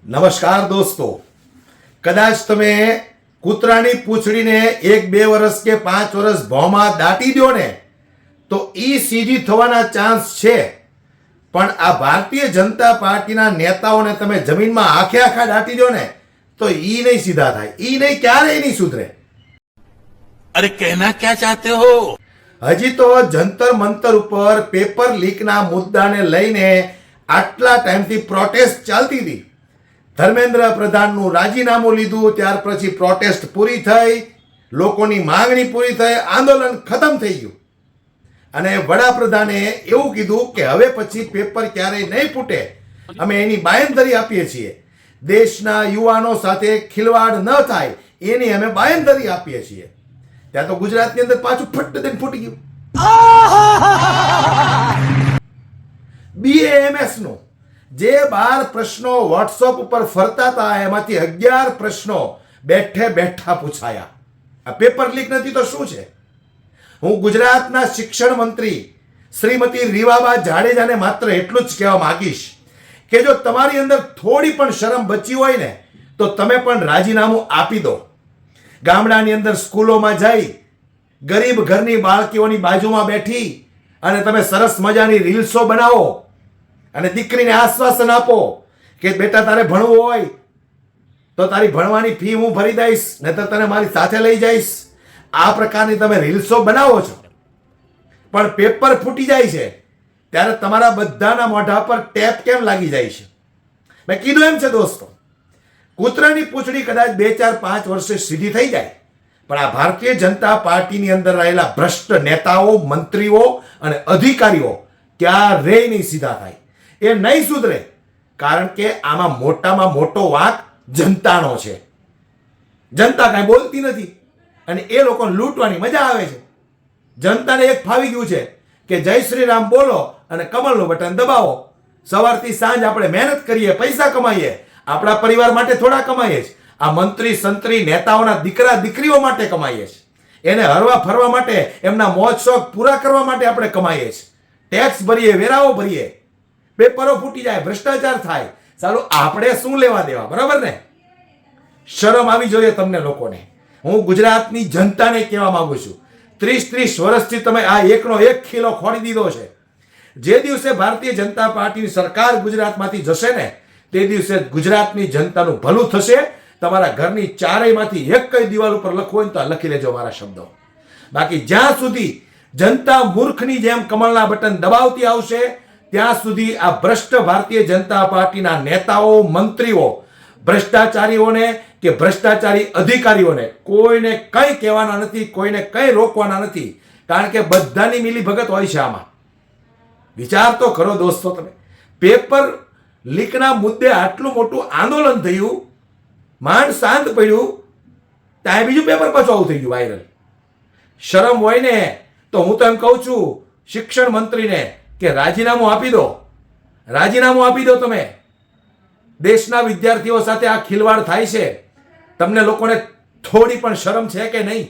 નમસ્કાર દોસ્તો, કદાચ તમે કૂતરાની પૂંછડીને 1-2 વર્ષ કે 5 વર્ષ ભોંમાં દાટી દો ને તો ઈ સીધી થવાના ચાન્સ છે, પણ આ ભારતીય જનતા પાર્ટીના નેતાઓને તમે જમીનમાં આખે આખા દાટી દો ને તો ઈ નહીં સીધા થાય, ઈ નહીં, ક્યારેય નહીં સુધરે. अरे कहना क्या चाहते हो? હજી તો જંતર મંતર ઉપર પેપર લીકના મુદ્દાને લઈને આટલા ટાઈમથી પ્રોટેસ્ટ ચાલતી હતી. ધર્મેન્દ્ર પ્રધાનનું રાજીનામું લીધું, ત્યાર પછી પ્રોટેસ્ટ પૂરી થઈ, લોકોની માંગણી પૂરી થઈ, આંદોલન ખતમ થઈ ગયું અને વડાપ્રધાને એવું કીધું કે હવે પછી પેપર ક્યારેય નહીં ફૂટે, અમે એની બાંયધરી આપીએ છીએ. દેશના યુવાનો સાથે ખિલવાડ ન થાય એની અમે બાંયધરી આપીએ છીએ. ત્યાં તો ગુજરાતની અંદર પાછું ફટ દઈને ફૂટી ગયું. BAMS નો જે 12 પ્રશ્નો વોટ્સઅપ ઉપર ફરતા હતા એમાંથી 11 પ્રશ્નો બેઠે બેઠા પૂછાયા. આ પેપર લીક નથી તો શું છે? હું ગુજરાતના શિક્ષણ મંત્રી શ્રીમતી રીવાબા જાડેજાને માત્ર એટલું જ કહેવા માંગીશ કે જો તમારી અંદર થોડી પણ શરમ બચી હોય ને તો તમે પણ રાજીનામું આપી દો. ગામડાની અંદર સ્કૂલોમાં જઈ ગરીબ ઘરની બાળકીઓની બાજુમાં બેઠી અને તમે સરસ મજાની રીલ્સો બનાવો અને દીકરીને આશ્વાસન આપો કે બેટા તારે ભણવું હોય તો તારી ભણવાની ફી હું ભરી દઈશ, નહીતર તને મારી સાથે લઈ જઈશ. આ પ્રકારની તમે રીલ્સો બનાવો છો, પણ પેપર ફૂટી જાય છે ત્યારે તમારા બધાના મોઢા પર ટેપ કેમ લાગી જાય છે? મેં કીધું એમ છે દોસ્તો, કૂતરાની પૂંછડી કદાચ 2-4-5 વર્ષે સીધી થઈ જાય, પણ આ ભારતીય જનતા પાર્ટીની અંદર રહેલા ભ્રષ્ટ નેતાઓ, મંત્રીઓ અને અધિકારીઓ ક્યારેય નહીં સીધા થાય. એ નહીં સુધરે, કારણ કે આમાં મોટામાં મોટો વાંક જનતાનો છે. જનતા કાંઈ બોલતી નથી અને એ લોકોને લૂંટવાની મજા આવે છે. જનતાને એક ફાવી ગયું છે કે જય શ્રી રામ બોલો અને કમળનું બટન દબાવો. સવારથી સાંજ આપણે મહેનત કરીએ, પૈસા કમાઈએ, આપણા પરિવાર માટે થોડા કમાઈએ છીએ. આ મંત્રી સંત્રી નેતાઓના દીકરા દીકરીઓ માટે કમાઈએ છીએ. એને હરવા ફરવા માટે, એમના મોજ શોખ પૂરા કરવા માટે આપણે કમાઈએ છીએ. ટેક્સ ભરીએ, વેરાઓ ભરીએ, પેપરો ફૂટી જાય, ભ્રષ્ટાચાર થાય, સારું આપણે શું લેવા દેવા? બરાબર ને? શરમ આવી જોઈએ તમને લોકોને. હું ગુજરાતની જનતાને કહેવા માંગુ છું, 30 વર્ષથી તમે આ એકનો એક ખીલો ખોડી દીધો છે. જે દિવસે ભારતીય જનતા પાર્ટીની સરકાર ગુજરાતમાંથી જશે ને તે દિવસે ગુજરાતની જનતાનું ભલું થશે. તમારા ઘરની ચારેયમાંથી એક કઈ દિવાલ ઉપર લખવું હોય તો લખી લેજો મારા શબ્દો. બાકી જ્યાં સુધી જનતા મૂર્ખની જેમ કમળના બટન દબાવતી આવશે ત્યાં સુધી આ ભ્રષ્ટ ભારતીય જનતા પાર્ટીના નેતાઓ, મંત્રીઓ, ભ્રષ્ટાચારીઓને કે ભ્રષ્ટાચારી અધિકારીઓને કોઈને કંઈ કહેવાના નથી, કોઈને કંઈ રોકવાના નથી, કારણ કે બધાની મિલીભગત હોય છે આમાં. વિચાર તો કરો દોસ્તો તમે. પેપર લીકના મુદ્દે આટલું મોટું આંદોલન થયું, માંડ શાંત પડ્યું, ત્યાં બીજું પેપર પાછું આવું થઈ ગયું વાયરલ. શરમ હોય ને તો હું તો એમ કહું છું શિક્ષણ મંત્રીને કે રાજીનામું આપી દો, રાજીનામું આપી દો. તમે દેશના વિદ્યાર્થીઓ સાથે આ ખિલવાડ થાય છે, તમને લોકોને થોડી પણ શરમ છે કે નહીં?